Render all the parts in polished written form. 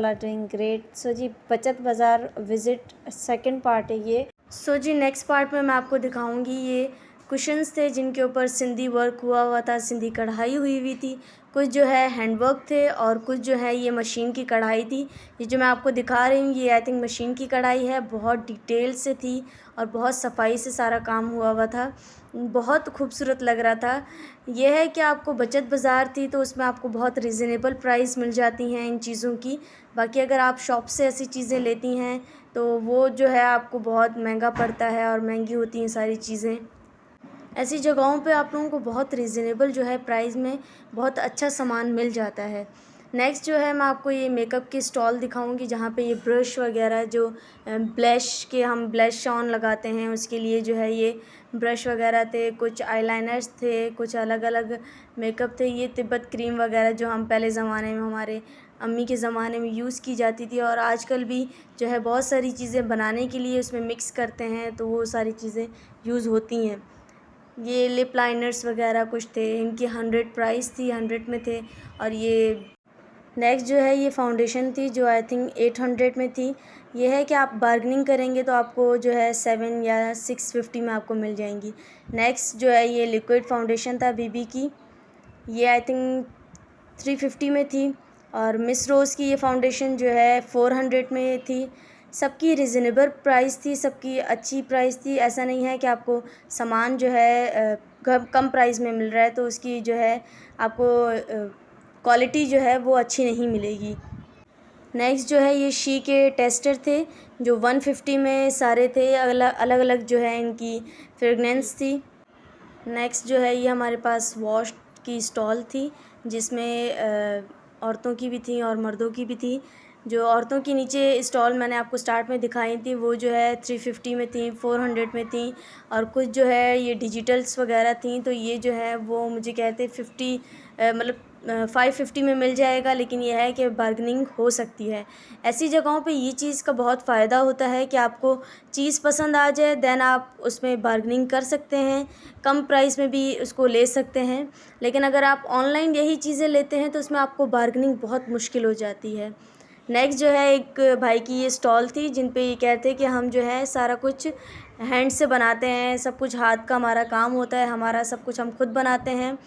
Are doing great. So जी बचत बाज़ार विज़िट सेकंड पार्ट है ये। सो जी नेक्स्ट पार्ट में मैं आपको दिखाऊंगी ये कुशन्स थे जिनके ऊपर सिंधी वर्क हुआ था, सिंधी कढ़ाई हुई हुई थी। कुछ जो है हैंडवर्क थे और कुछ जो है ये मशीन की कढ़ाई थी। ये जो मैं आपको दिखा रही हूँ ये आई थिंक मशीन की कढ़ाई है। बहुत डिटेल से थी और बहुत सफाई से सारा काम हुआ था। बहुत खूबसूरत लग रहा था। यह है कि आपको बचत बाज़ार थी तो उसमें आपको बहुत रिज़नेबल प्राइस मिल जाती हैं इन चीज़ों की। बाकी अगर आप शॉप से ऐसी चीज़ें लेती हैं तो वो जो है आपको बहुत महंगा पड़ता है और महंगी होती हैं सारी चीज़ें। ऐसी जगहों पे आप लोगों को बहुत रिज़नेबल जो है प्राइस में बहुत अच्छा सामान मिल जाता है। नेक्स्ट जो है मैं आपको ये मेकअप की स्टॉल दिखाऊंगी जहाँ पे ये ब्रश वगैरह जो ब्लश के हम ब्लश ऑन लगाते हैं उसके लिए जो है ये ब्रश वगैरह थे, कुछ आईलाइनर्स थे, कुछ अलग अलग मेकअप थे। ये तिब्बत क्रीम वगैरह जो हम पहले ज़माने में हमारे अम्मी के ज़माने में यूज़ की जाती थी और आजकल भी जो है बहुत सारी चीज़ें बनाने के लिए उसमें मिक्स करते हैं तो वो सारी चीज़ें यूज़ होती हैं। ये लिप लाइनर्स वगैरह कुछ थे, इनकी 100 प्राइस थी, 100 में थे। और ये नेक्स्ट जो है ये फाउंडेशन थी जो आई थिंक 800 में थी। ये है कि आप बार्गेनिंग करेंगे तो आपको जो है 7 या 650 में आपको मिल जाएंगी। नेक्स्ट जो है ये लिक्विड फाउंडेशन था बीबी की, ये आई थिंक 350 में थी। और मिस रोज़ की ये फाउंडेशन जो है 400 में थी। सबकी रिज़नेबल प्राइस थी, सबकी अच्छी प्राइस थी। ऐसा नहीं है कि आपको सामान जो है कम प्राइस में मिल रहा है तो उसकी जो है आपको क्वालिटी जो है वो अच्छी नहीं मिलेगी। नेक्स्ट जो है ये शी के टेस्टर थे जो 150 में सारे थे। अलग अलग जो है इनकी फ्रेगनेंस थी। नेक्स्ट जो है ये हमारे पास वॉश की स्टॉल थी जिसमें औरतों की भी थी और मर्दों की भी थी। जो औरतों की नीचे स्टॉल मैंने आपको स्टार्ट में दिखाई थी वो जो है 350 में थी, 400 में थी। और कुछ जो है ये डिजिटल्स वगैरह थी तो ये जो है वो मुझे कहते 50 मतलब 550 में मिल जाएगा। लेकिन यह है कि बार्गेनिंग हो सकती है। ऐसी जगहों पे ये चीज़ का बहुत फ़ायदा होता है कि आपको चीज़ पसंद आ जाए देन आप उसमें बार्गेनिंग कर सकते हैं, कम प्राइस में भी उसको ले सकते हैं। लेकिन अगर आप ऑनलाइन यही चीज़ें लेते हैं तो उसमें आपको बार्गेनिंग बहुत मुश्किल हो जाती है। नेक्स्ट जो है एक भाई की ये स्टॉल थी जिन पे ये कहते हैं कि हम जो है सारा कुछ हैंड से बनाते हैं, सब कुछ हाथ का हमारा काम होता है, हमारा सब कुछ हम खुद बनाते हैं।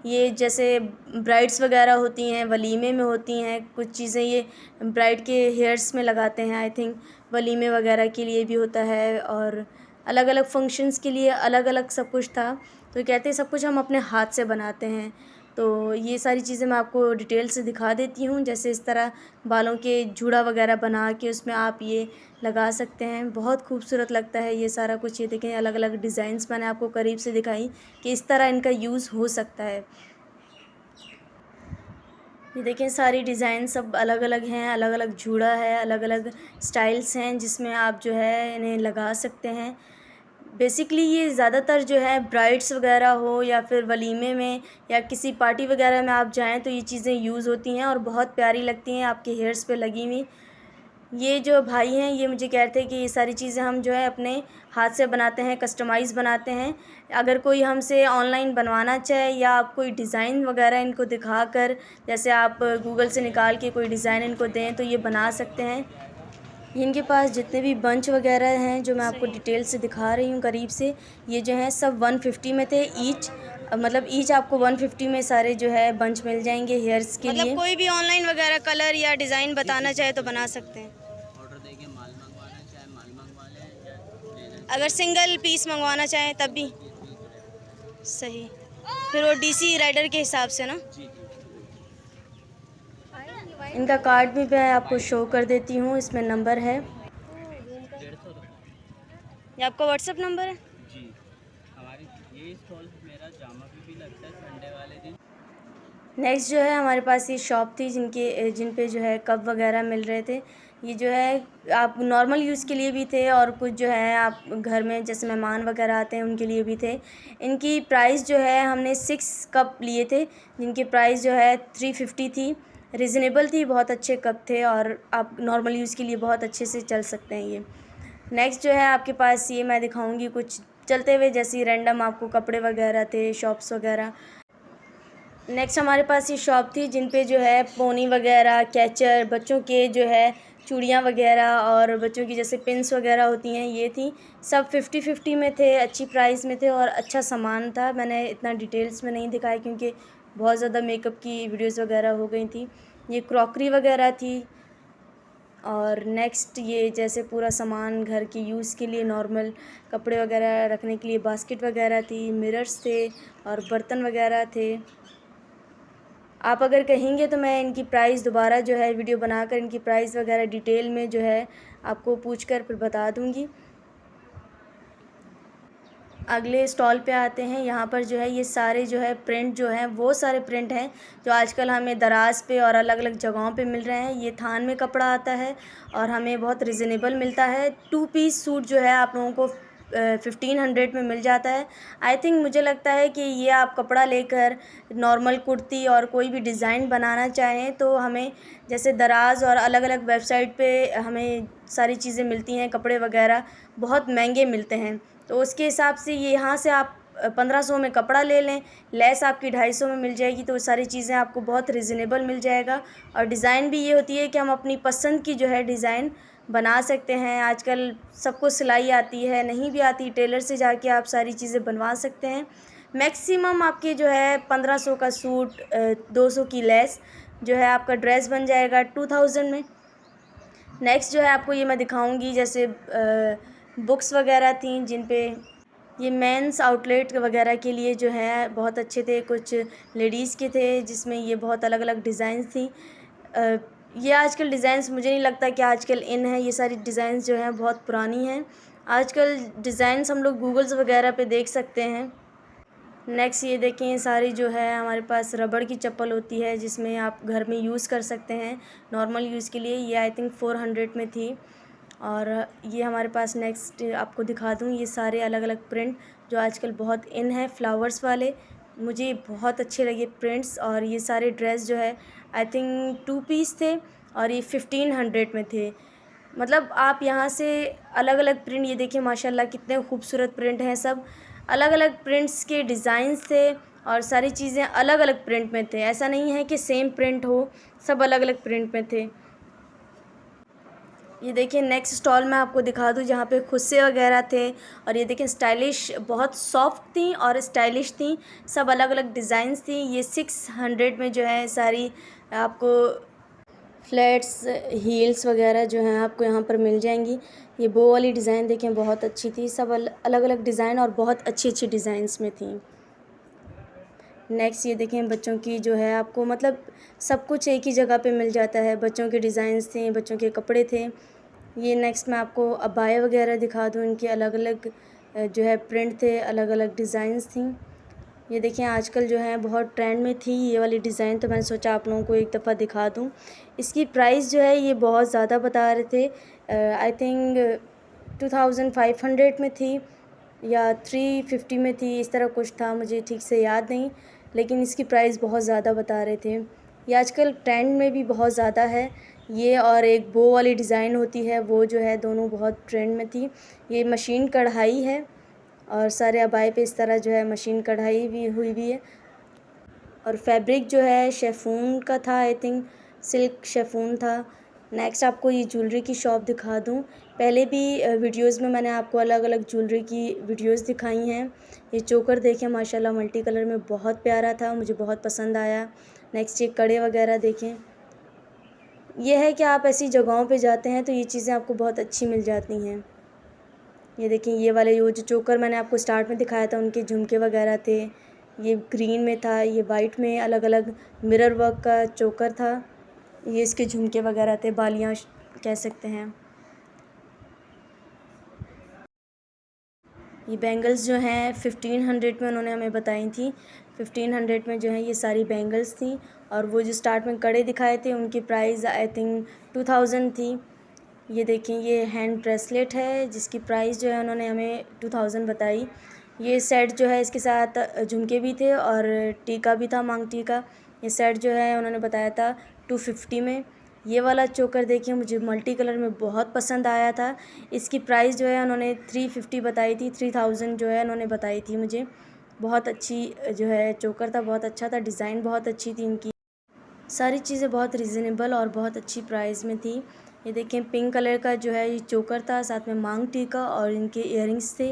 ये जैसे ब्राइड्स वगैरह होती हैं, वलीमे में होती हैं कुछ चीज़ें, ये ब्राइड के हेयर्स में लगाते हैं आई थिंक, वलीमे वगैरह के लिए भी होता है और अलग अलग फंक्शंस के लिए अलग अलग सब कुछ था। तो कहते हैं सब कुछ हम अपने हाथ से बनाते हैं। तो ये सारी चीज़ें मैं आपको डिटेल से दिखा देती हूँ। जैसे इस तरह बालों के जूड़ा वगैरह बना के उसमें आप ये लगा सकते हैं, बहुत खूबसूरत लगता है ये सारा कुछ। ये देखें अलग अलग डिज़ाइंस मैंने आपको करीब से दिखाई कि इस तरह इनका यूज़ हो सकता है। ये देखें सारी डिज़ाइन सब अलग अलग हैं, अलग अलग जूड़ा है, अलग अलग स्टाइल्स हैं जिसमें आप जो है इन्हें लगा सकते हैं। बेसिकली ये ज़्यादातर जो है ब्राइड्स वगैरह हो या फिर वलीमे में या किसी पार्टी वगैरह में आप जाएं तो ये चीज़ें यूज़ होती हैं और बहुत प्यारी लगती हैं आपके हेयर्स पे लगी हुई। ये जो भाई हैं ये मुझे कहते हैं कि ये सारी चीज़ें हम जो है अपने हाथ से बनाते हैं, कस्टमाइज़ बनाते हैं। अगर कोई हमसे ऑनलाइन बनवाना चाहे या आप कोई डिज़ाइन वगैरह इनको दिखाकर जैसे आप गूगल से निकाल के कोई डिज़ाइन इनको दें तो ये बना सकते हैं। इनके पास जितने भी बंच वगैरह हैं जो मैं आपको डिटेल से दिखा रही हूँ करीब से, ये जो हैं सब 150 में थे ईच। मतलब ईच आपको 150 में सारे जो है बंच मिल जाएंगे हेयर्स के लिए। मतलब कोई भी ऑनलाइन वगैरह कलर या डिज़ाइन बताना चाहे तो बना सकते हैं। ऑर्डर देके माल मंगवाना है, चाहे माल मंगवा लें या अगर सिंगल पीस मंगवाना चाहें तब भी पीस भी चलेगा। सही। फिर वो डीसी राइडर के हिसाब से ना। जी जी। इनका कार्ड भी मैं आपको शो कर देती हूँ, इसमें नंबर है। 150 ये आपका व्हाट्सअप नंबर है? जी। हमारी ये स्टॉल मेरा जामा भी लगता है संडे वाले दिन। नेक्स्ट जो है हमारे पास ये शॉप थी जिन पे जो है कप वगैरह मिल रहे थे। ये जो है आप नॉर्मल यूज़ के लिए भी थे और कुछ जो है आप घर में जैसे मेहमान वगैरह आते हैं उनके लिए भी थे। इनकी प्राइस जो है हमने 6 कप लिए थे जिनकी प्राइस जो है 350 थी। रिज़नेबल थी, बहुत अच्छे कप थे और आप नॉर्मल यूज़ के लिए बहुत अच्छे से चल सकते हैं ये। नेक्स्ट जो है आपके पास ये मैं दिखाऊंगी कुछ चलते हुए जैसे रैंडम आपको कपड़े वगैरह थे, शॉप्स वगैरह। नेक्स्ट हमारे पास ये शॉप थी जिन पे जो है पोनी वगैरह, कैचर, बच्चों के जो है चूड़ियाँ वगैरह और बच्चों की जैसे पिन्स वगैरह होती हैं ये थी। सब 50-50 में थे, अच्छी प्राइस में थे और अच्छा सामान था। मैंने इतना डिटेल्स में नहीं दिखाया क्योंकि बहुत ज़्यादा मेकअप की वीडियोस वगैरह हो गई थी। ये क्रॉकरी वगैरह थी। और नेक्स्ट ये जैसे पूरा सामान घर के यूज़ के लिए नॉर्मल कपड़े वगैरह रखने के लिए बास्केट वगैरह थी, मिरर्स थे और बर्तन वगैरह थे। आप अगर कहेंगे तो मैं इनकी प्राइस दोबारा जो है वीडियो बनाकर इनकी प्राइस वगैरह डिटेल में जो है आपको पूछ कर फिर बता दूँगी। अगले स्टॉल पे आते हैं। यहाँ पर जो है ये सारे जो है प्रिंट जो हैं वो सारे प्रिंट हैं जो आजकल हमें दराज़ पे और अलग अलग जगहों पे मिल रहे हैं। ये थान में कपड़ा आता है और हमें बहुत रिजनेबल मिलता है। 2 पीस सूट जो है आप लोगों को 1500 में मिल जाता है। आई थिंक मुझे लगता है कि ये आप कपड़ा लेकर नॉर्मल कुर्ती और कोई भी डिज़ाइन बनाना चाहें तो हमें जैसे दराज़ और अलग अलग वेबसाइट पे हमें सारी चीज़ें मिलती हैं, कपड़े वगैरह बहुत महंगे मिलते हैं। तो उसके हिसाब से ये यहाँ से आप 1500 में कपड़ा ले लें, लेस आपकी 250 में मिल जाएगी, तो सारी चीज़ें आपको बहुत रिजनेबल मिल जाएगा। और डिज़ाइन भी ये होती है कि हम अपनी पसंद की जो है डिज़ाइन बना सकते हैं। आजकल सबको सिलाई आती है, नहीं भी आती टेलर से जाके आप सारी चीज़ें बनवा सकते हैं। मैक्सिमम आपके जो है 1500 का सूट 200 की लेस जो है आपका ड्रेस बन जाएगा 2000 में। नेक्स्ट जो है आपको ये मैं दिखाऊंगी जैसे बुक्स वगैरह थी जिन पे ये मेंस आउटलेट वगैरह के लिए जो है बहुत अच्छे थे। कुछ लेडीज़ के थे जिसमें ये बहुत अलग अलग डिज़ाइंस थी। ये आजकल डिज़ाइंस मुझे नहीं लगता कि आजकल इन है। ये सारी डिज़ाइंस जो हैं बहुत पुरानी हैं। आजकल डिज़ाइंस हम लोग गूगल्स वगैरह पे देख सकते हैं। नेक्स्ट ये देखें, ये सारी जो है हमारे पास रबड़ की चप्पल होती है जिसमें आप घर में यूज़ कर सकते हैं नॉर्मल यूज़ के लिए। ये आई थिंक 400 में थी। और ये हमारे पास नेक्स्ट आपको दिखा दूँ ये सारे अलग अलग प्रिंट जो आजकल बहुत इन है फ्लावर्स वाले। मुझे बहुत अच्छे लगे प्रिंट्स। और ये सारे ड्रेस जो है आई थिंक 2 पीस थे और ये 1500 में थे। मतलब आप यहाँ से अलग अलग प्रिंट ये देखिए माशाल्लाह कितने खूबसूरत प्रिंट हैं। सब अलग अलग प्रिंट्स के डिज़ाइंस थे और सारी चीज़ें अलग अलग प्रिंट में थे। ऐसा नहीं है कि सेम प्रिंट हो, सब अलग अलग प्रिंट में थे। ये देखिए नेक्स्ट स्टॉल मैं आपको दिखा दूँ जहाँ पे खुस्से वगैरह थे। और ये देखिए स्टाइलिश बहुत सॉफ्ट थी और स्टाइलिश थी, सब अलग अलग डिज़ाइंस थी। ये 600 में जो है सारी आपको फ्लैट्स हील्स वगैरह जो हैं आपको यहाँ पर मिल जाएंगी। ये बो वाली डिज़ाइन देखें बहुत अच्छी थी। सब अलग अलग डिज़ाइन और बहुत अच्छी अच्छी डिज़ाइंस में थी। नेक्स्ट ये देखें बच्चों की जो है आपको मतलब सब कुछ एक ही जगह पे मिल जाता है। बच्चों के डिज़ाइंस थे, बच्चों के कपड़े थे। ये नेक्स्ट मैं आपको अबाया वगैरह दिखा दूँ। इनके अलग अलग जो है प्रिंट थे, अलग अलग डिज़ाइंस थी। ये देखिए आजकल जो है बहुत ट्रेंड में थी ये वाली डिज़ाइन, तो मैंने सोचा आप लोगों को एक दफ़ा दिखा दूँ। इसकी प्राइस जो है ये बहुत ज़्यादा बता रहे थे। आई थिंक 2500 में थी या 350 में थी, इस तरह कुछ था, मुझे ठीक से याद नहीं। लेकिन इसकी प्राइस बहुत ज़्यादा बता रहे थे। ये आजकल ट्रेंड में भी बहुत ज़्यादा है। ये और एक बो वाली डिज़ाइन होती है वो जो है दोनों बहुत ट्रेंड में थी। ये मशीन कढ़ाई है और सारे अबाए पे इस तरह जो है मशीन कढ़ाई भी हुई है। और फैब्रिक जो है शेफून का था, आई थिंक सिल्क शेफून था। नेक्स्ट आपको ये ज्वेलरी की शॉप दिखा दूँ। पहले भी वीडियोस में मैंने आपको अलग अलग ज्वेलरी की वीडियोस दिखाई हैं। ये चोकर देखें माशाल्लाह मल्टी कलर में बहुत प्यारा था, मुझे बहुत पसंद आया। नेक्स्ट ये कड़े वगैरह देखें। यह है कि आप ऐसी जगहों पे जाते हैं तो ये चीज़ें आपको बहुत अच्छी मिल जाती हैं। ये देखिए ये वाले जो चोकर मैंने आपको स्टार्ट में दिखाया था उनके झुमके वगैरह थे। ये ग्रीन में था, ये वाइट में अलग अलग मिरर वर्क का चोकर था। ये इसके झुमके वगैरह थे, बालियाँ कह सकते हैं। ये बैंगल्स जो हैं 1500 में उन्होंने हमें बताई थी। 1500 में जो है ये सारी बैंगल्स थी। और वो जो स्टार्ट में कड़े दिखाए थे उनकी प्राइस आई थिंक 2000 थी। ये देखें ये हैंड ब्रेसलेट है जिसकी प्राइस जो है उन्होंने हमें 2000 बताई। ये सेट जो है इसके साथ झुमके भी थे और टीका भी था, मांग टीका। ये सेट जो है उन्होंने बताया था 250 में। ये वाला चोकर देखिए मुझे मल्टी कलर में बहुत पसंद आया था। इसकी प्राइस जो है उन्होंने 350 बताई थी, 3000 जो है उन्होंने बताई थी मुझे। बहुत अच्छी जो है चोकर था, बहुत अच्छा था, डिज़ाइन बहुत अच्छी थी इनकी। सारी चीज़ें बहुत रीज़नेबल और बहुत अच्छी प्राइस में थी। ये देखें पिंक कलर का जो है ये चोकर था, साथ में मांग टीका और इनके इयररिंग्स थे।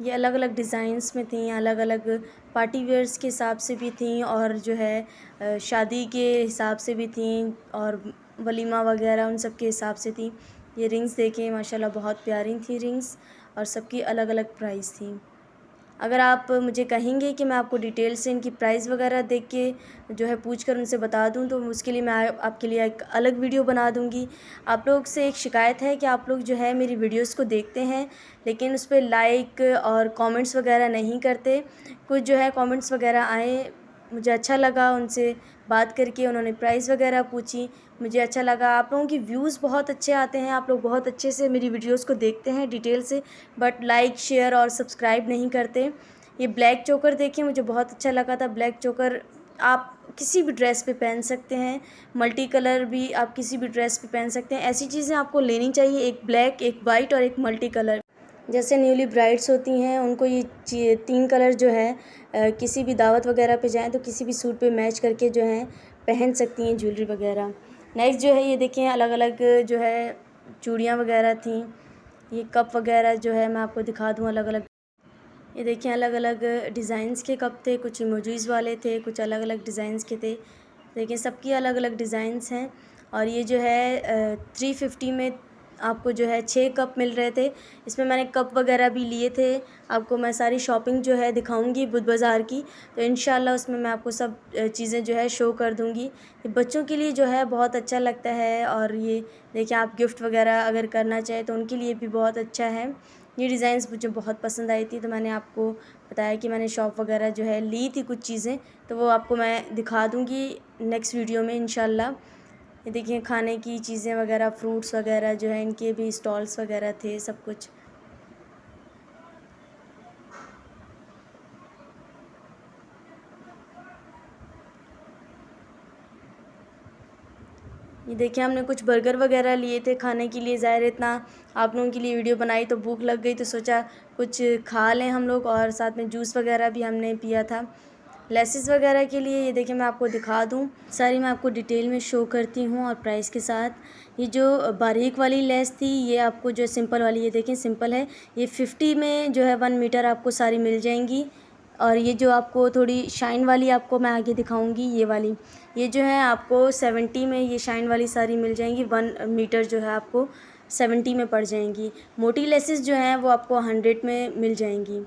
ये अलग अलग डिज़ाइंस में थी, अलग अलग पार्टी वेयर्स के हिसाब से भी थी और जो है शादी के हिसाब से भी थी और वलीमा वगैरह उन सब के हिसाब से थी। ये रिंग्स देखें माशाल्लाह बहुत प्यारी थी रिंग्स और सबकी अलग अलग प्राइस थी। अगर आप मुझे कहेंगे कि मैं आपको डिटेल से इनकी प्राइस वगैरह देख के जो है पूछ कर उनसे बता दूं तो उसके लिए मैं आपके लिए एक अलग वीडियो बना दूंगी। आप लोग से एक शिकायत है कि आप लोग जो है मेरी वीडियोस को देखते हैं लेकिन उस पर लाइक और कमेंट्स वगैरह नहीं करते। कुछ जो है कमेंट्स वगैरह आए, मुझे अच्छा लगा उनसे बात करके, उन्होंने प्राइस वगैरह पूछी, मुझे अच्छा लगा। आप लोगों की व्यूज़ बहुत अच्छे आते हैं, आप लोग बहुत अच्छे से मेरी वीडियोस को देखते हैं डिटेल से, बट लाइक शेयर और सब्सक्राइब नहीं करते। ये ब्लैक चोकर देखिए मुझे बहुत अच्छा लगा था। ब्लैक चोकर आप किसी भी ड्रेस पे पहन सकते हैं, मल्टी कलर भी आप किसी भी ड्रेस पे पहन सकते हैं। ऐसी चीज़ें आपको लेनी चाहिए, एक ब्लैक, एक वाइट और एक मल्टी कलर। जैसे न्यूली ब्राइड्स होती हैं उनको ये 3 कलर जो है किसी भी दावत वगैरह पे जाएं तो किसी भी सूट पे मैच करके जो है पहन सकती हैं ज्वेलरी वगैरह। नेक्स्ट जो है ये देखें अलग अलग जो है चूड़ियाँ वगैरह थी। ये कप वगैरह जो है मैं आपको दिखा दूँ अलग अलग। ये देखिए अलग अलग डिज़ाइंस के कप थे, कुछ इमोजीज़ वाले थे, कुछ अलग अलग डिज़ाइंस के थे। देखिए सबकी अलग अलग डिज़ाइंस हैं और ये जो है 350 में आपको जो है 6 कप मिल रहे थे। इसमें मैंने कप वगैरह भी लिए थे। आपको मैं सारी शॉपिंग जो है दिखाऊंगी बुध बाज़ार की, तो इंशाल्लाह उसमें मैं आपको सब चीज़ें जो है शो कर दूंगी। ये बच्चों के लिए जो है बहुत अच्छा लगता है और ये देखिए आप गिफ्ट वगैरह अगर करना चाहें तो उनके लिए भी बहुत अच्छा है। ये डिज़ाइंस मुझे बहुत पसंद आई थी तो मैंने आपको बताया कि मैंने शॉप वगैरह जो है ली थी कुछ चीज़ें, तो वो आपको मैं दिखा दूँगी नेक्स्ट वीडियो में इंशाल्लाह। ये देखिए खाने की चीज़ें वगैरह, फ्रूट्स वगैरह जो है इनके भी स्टॉल्स वगैरह थे सब कुछ। ये देखिए हमने कुछ बर्गर वगैरह लिए थे खाने के लिए। ज़ाहिर इतना आप लोगों के लिए वीडियो बनाई तो भूख लग गई तो सोचा कुछ खा लें हम लोग, और साथ में जूस वगैरह भी हमने पिया था। लेसेस वगैरह के लिए ये देखिए मैं आपको दिखा दूँ, सारी मैं आपको डिटेल में शो करती हूँ और प्राइस के साथ। ये जो बारीक वाली लेस थी ये आपको जो सिंपल वाली, ये देखें सिंपल है, ये 50 में जो है 1 मीटर आपको सारी मिल जाएंगी। और ये जो आपको थोड़ी शाइन वाली आपको मैं आगे दिखाऊंगी ये वाली, ये जो है आपको 70 में ये शाइन वाली सारी मिल जाएंगी। 1 मीटर जो है आपको 70 में पड़ जाएंगी। मोटी लेसेस जो हैं वो आपको 100 में मिल जाएंगी।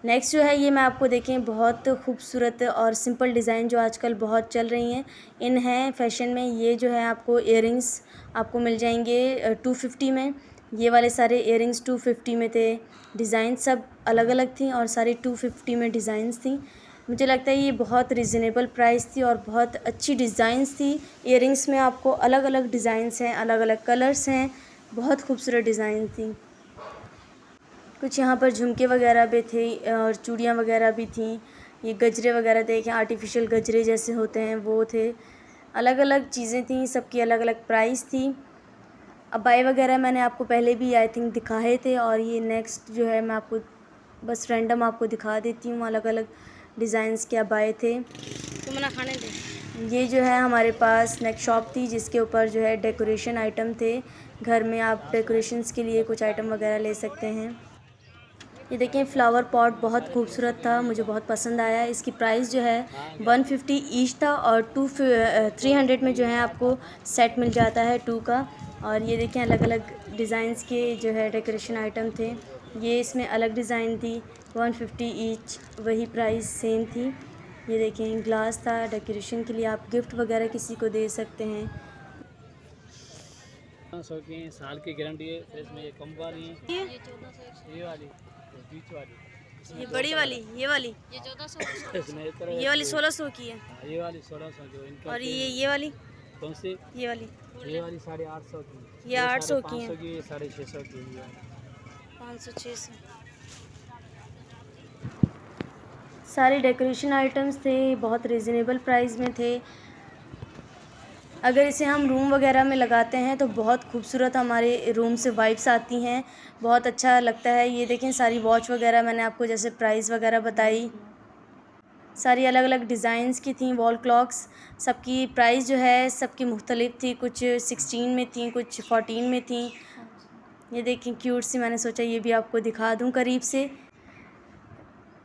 नेक्स्ट जो है ये मैं आपको देखें बहुत खूबसूरत और सिंपल डिज़ाइन जो आजकल बहुत चल रही हैं, इन हैं फैशन में। ये जो है आपको इयररिंग्स आपको मिल जाएंगे 250 में। ये वाले सारे इयररिंग्स 250 में थे। डिज़ाइन सब अलग अलग थी और सारी 250 में डिज़ाइंस थी। मुझे लगता है ये बहुत रिजनेबल प्राइस थी और बहुत अच्छी डिज़ाइंस थी। इयररिंग्स में आपको अलग अलग डिज़ाइंस हैं, अलग अलग कलर्स हैं, बहुत खूबसूरत डिज़ाइन थी। कुछ यहाँ पर झुमके वगैरह भी थे और चूड़ियाँ वगैरह भी थी। ये गजरे वगैरह थे कि आर्टिफिशियल गजरे जैसे होते हैं वो थे। अलग अलग चीज़ें थी, सबकी अलग अलग प्राइस थी। अबाए वगैरह मैंने आपको पहले भी आई थिंक दिखाए थे और ये नेक्स्ट जो है मैं आपको बस रैंडम आपको दिखा देती हूँ। अलग अलग डिज़ाइंस के अबाए थे। तुम ना खाने दे। ये जो है हमारे पास नेक्स्ट शॉप थी जिसके ऊपर जो है डेकोरेशन आइटम थे। घर में आप डेकोरेशंस के लिए कुछ आइटम वगैरह ले सकते हैं। ये देखिए फ्लावर पॉट बहुत खूबसूरत था, मुझे बहुत पसंद आया। इसकी प्राइस जो है 150 ईच था और 300 में जो है आपको सेट मिल जाता है 2 का। और ये देखें अलग अलग डिज़ाइंस के जो है डेकोरेशन आइटम थे। ये इसमें अलग डिज़ाइन थी, 150 ईच, वही प्राइस सेम थी। ये देखें ग्लास था डेकोरेशन के लिए, आप गिफ्ट वगैरह किसी को दे सकते हैं। 100 की साल की गारंटी है। फिर इसमें ये कम वाली है, ये वाली, ये बीच वाली, ये बड़ी वाली, ये वाली, इसमें एक तरह ये वाली 1600 की है। ये वाली 1600 की। इनका और ये वाली, कौन सी? ये वाली, ये वाली 850 की, ये 800 की है। 500 की, 650 की है। 500 600। सारे डेकोरेशन आइटम्स थे, बहुत रिजनेबल प्राइस में थे। अगर इसे हम रूम वगैरह में लगाते हैं तो बहुत खूबसूरत हमारे रूम से वाइब्स आती हैं, बहुत अच्छा लगता है। ये देखें सारी वॉच वगैरह मैंने आपको जैसे प्राइस वगैरह बताई। सारी अलग अलग डिज़ाइंस की थी वॉल क्लॉक्स। सबकी प्राइस जो है सबकी मुख्तलिफ थी, कुछ 16 में थी, कुछ 14 में थी। ये देखें क्यूट सी, मैंने सोचा ये भी आपको दिखा दूं करीब से।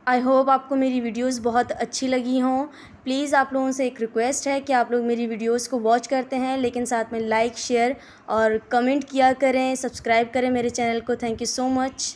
आई होप आपको मेरी वीडियोस बहुत अच्छी लगी हों। प्लीज़ आप लोगों से एक रिक्वेस्ट है कि आप लोग मेरी वीडियोस को वॉच करते हैं, लेकिन साथ में लाइक, शेयर और कमेंट किया करें, सब्सक्राइब करें मेरे चैनल को। Thank you so much.